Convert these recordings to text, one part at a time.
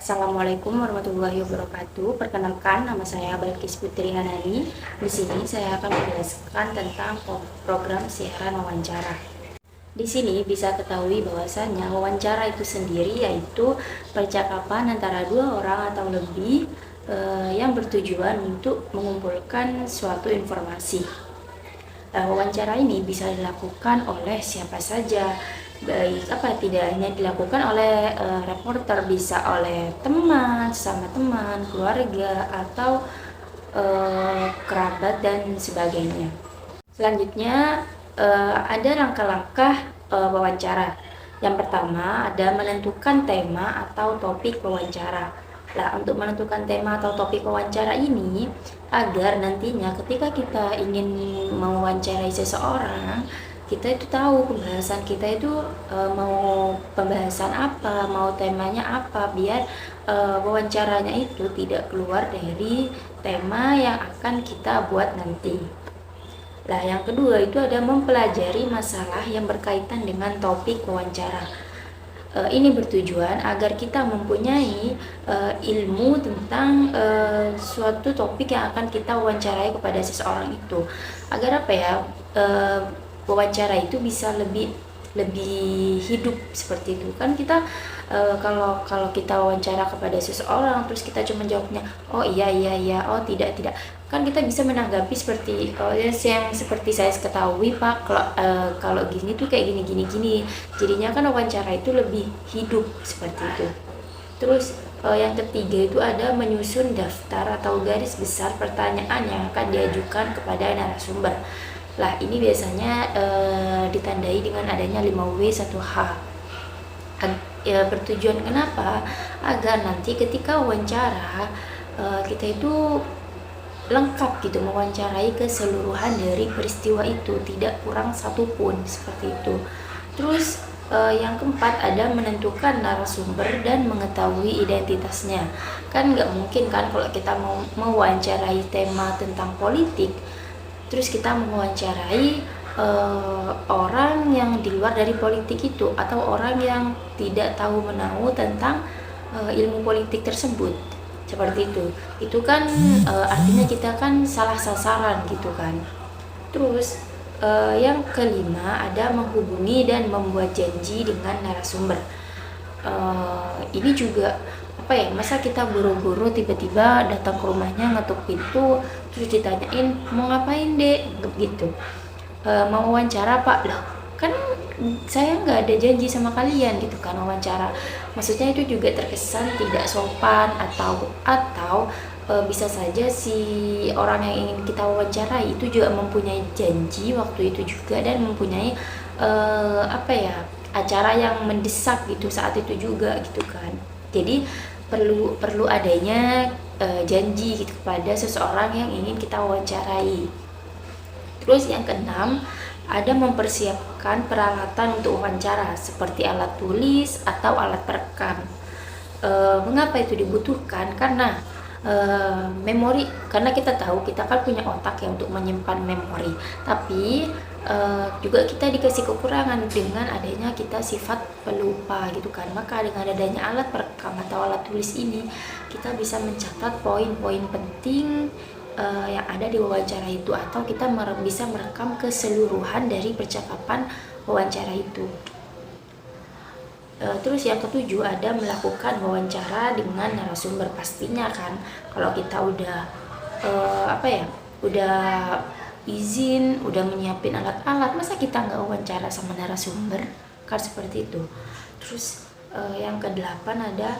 Assalamualaikum warahmatullahi wabarakatuh. Perkenalkan, nama saya Balkis Putri Hanani. Di sini saya akan menjelaskan tentang program siaran wawancara. Di sini bisa ketahui bahwasannya wawancara itu sendiri yaitu percakapan antara dua orang atau lebih yang bertujuan untuk mengumpulkan suatu informasi. Wawancara ini bisa dilakukan oleh siapa saja, baik tidak hanya dilakukan oleh reporter, bisa oleh teman, sesama teman, keluarga, atau kerabat dan sebagainya. Selanjutnya ada langkah-langkah wawancara. Yang pertama ada menentukan tema atau topik wawancara. Nah, untuk menentukan tema atau topik wawancara ini agar nantinya ketika kita ingin mewawancarai seseorang, kita itu tahu pembahasan kita itu mau pembahasan apa, mau temanya apa, biar wawancaranya itu tidak keluar dari tema yang akan kita buat nanti. Nah, yang kedua itu ada mempelajari masalah yang berkaitan dengan topik wawancara. Ini bertujuan agar kita mempunyai ilmu tentang suatu topik yang akan kita wawancarai kepada seseorang itu, agar apa ya, wawancara itu bisa lebih hidup. Seperti itu kan kita kalau kita wawancara kepada seseorang terus kita cuma jawabnya oh iya iya iya, oh tidak tidak, kan kita bisa menanggapi seperti oh ya, yang seperti saya ketahui Pak, kalau gini tuh kayak gini gini gini, jadinya kan wawancara itu lebih hidup seperti itu. Terus yang ketiga itu ada menyusun daftar atau garis besar pertanyaan yang akan diajukan kepada narasumber. Lah, ini biasanya ditandai dengan adanya 5W 1H. Bertujuan kenapa? Agar nanti ketika wawancara kita itu lengkap gitu, mewawancarai keseluruhan dari peristiwa itu, tidak kurang satupun, seperti itu. Terus yang keempat ada menentukan narasumber dan mengetahui identitasnya. Kan nggak mungkin kan kalau kita mau mewawancarai tema tentang politik terus kita mewawancarai orang yang di luar dari politik itu, atau orang yang tidak tahu menahu tentang ilmu politik tersebut, seperti itu kan artinya kita kan salah sasaran gitu kan. Terus yang kelima ada menghubungi dan membuat janji dengan narasumber. Ini juga apa ya, masa kita buru-buru tiba-tiba datang ke rumahnya, ngetuk pintu terus ditanyain mau ngapain dek gitu, mau wawancara Pak. Loh, kan saya nggak ada janji sama kalian gitu kan wawancara. Maksudnya itu juga terkesan tidak sopan, atau bisa saja si orang yang ingin kita wawancarai itu juga mempunyai janji waktu itu juga, dan mempunyai apa ya, acara yang mendesak gitu saat itu juga gitu kan. Jadi perlu adanya janji gitu kepada seseorang yang ingin kita wawancarai. Terus yang keenam ada mempersiapkan peralatan untuk wawancara seperti alat tulis atau alat perekam. Mengapa itu dibutuhkan? Karena memori, karena kita tahu kita kan punya otak ya untuk menyimpan memori, tapi juga kita dikasih kekurangan dengan adanya kita sifat pelupa gitu kan. Maka dengan adanya alat perekam atau alat tulis ini, kita bisa mencatat poin-poin penting yang ada di wawancara itu, atau kita bisa merekam keseluruhan dari percakapan wawancara itu. Terus yang ketujuh ada melakukan wawancara dengan narasumber. Pastinya kan kalau kita udah udah izin, udah menyiapin alat-alat, masa kita nggak wawancara sama narasumber, kan seperti itu. Terus yang kedelapan ada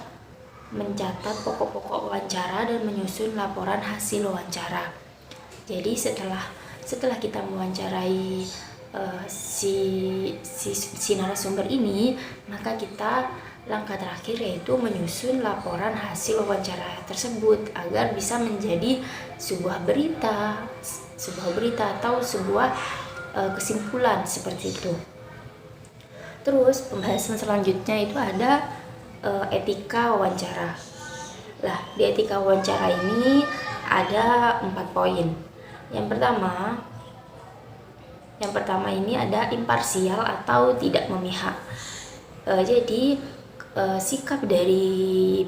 mencatat pokok-pokok wawancara dan menyusun laporan hasil wawancara. Jadi setelah kita mewawancarai si narasumber ini, maka kita langkah terakhir yaitu menyusun laporan hasil wawancara tersebut agar bisa menjadi sebuah berita atau sebuah kesimpulan, seperti itu. Terus pembahasan selanjutnya itu ada etika wawancara. Lah, di etika wawancara ini ada 4 poin. Yang pertama ini ada imparsial atau tidak memihak. Jadi sikap dari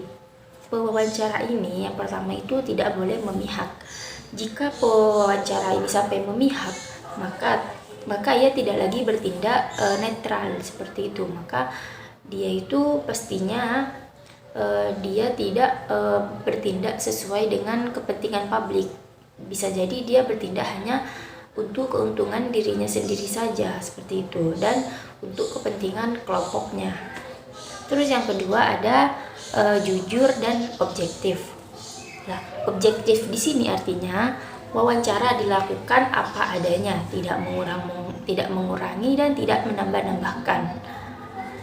pewawancara ini yang pertama itu tidak boleh memihak. Jika pewawancara ini sampai memihak, maka ia tidak lagi bertindak netral seperti itu. Maka dia itu pastinya dia tidak bertindak sesuai dengan kepentingan publik. Bisa jadi dia bertindak hanya untuk keuntungan dirinya sendiri saja seperti itu, dan untuk kepentingan kelompoknya. Terus yang kedua ada jujur dan objektif. Nah, objektif di sini artinya wawancara dilakukan apa adanya, tidak mengurangi dan tidak menambah-nambahkan.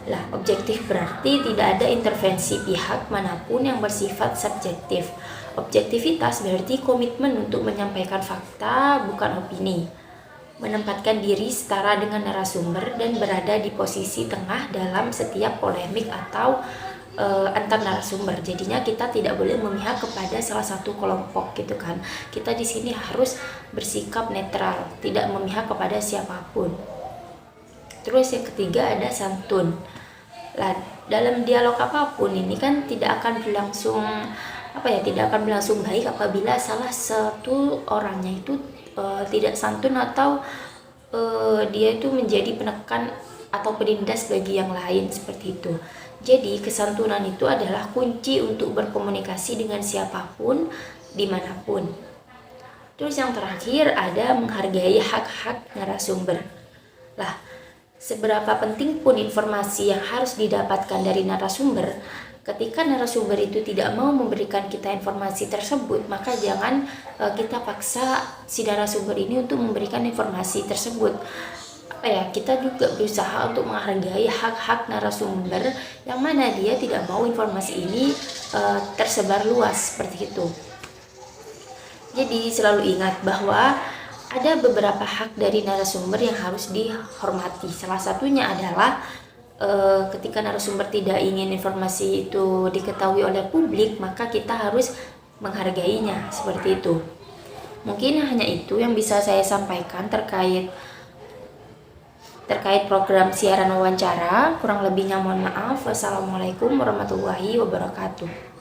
Lah, objektif berarti tidak ada intervensi pihak manapun yang bersifat subjektif. Objektivitas berarti komitmen untuk menyampaikan fakta, bukan opini. Menempatkan diri setara dengan narasumber dan berada di posisi tengah dalam setiap polemik atau antar narasumber. Jadinya kita tidak boleh memihak kepada salah satu kelompok gitu kan. Kita di sini harus bersikap netral, tidak memihak kepada siapapun. Terus yang ketiga ada santun. Lah, dalam dialog apapun ini kan tidak akan berlangsung baik apabila salah satu orangnya itu tidak santun atau dia itu menjadi penekan atau penindas bagi yang lain seperti itu. Jadi kesantunan itu adalah kunci untuk berkomunikasi dengan siapapun, dimanapun. Terus yang terakhir ada menghargai hak-hak narasumber. Lah, seberapa penting pun informasi yang harus didapatkan dari narasumber, ketika narasumber itu tidak mau memberikan kita informasi tersebut, maka jangan kita paksa si narasumber ini untuk memberikan informasi tersebut. Kita juga berusaha untuk menghargai hak-hak narasumber yang mana dia tidak mau informasi ini tersebar luas seperti itu. Jadi selalu ingat bahwa ada beberapa hak dari narasumber yang harus dihormati. Salah satunya adalah ketika narasumber tidak ingin informasi itu diketahui oleh publik, maka kita harus menghargainya seperti itu. Mungkin hanya itu yang bisa saya sampaikan terkait program siaran wawancara. Kurang lebihnya mohon maaf. Wassalamualaikum warahmatullahi wabarakatuh.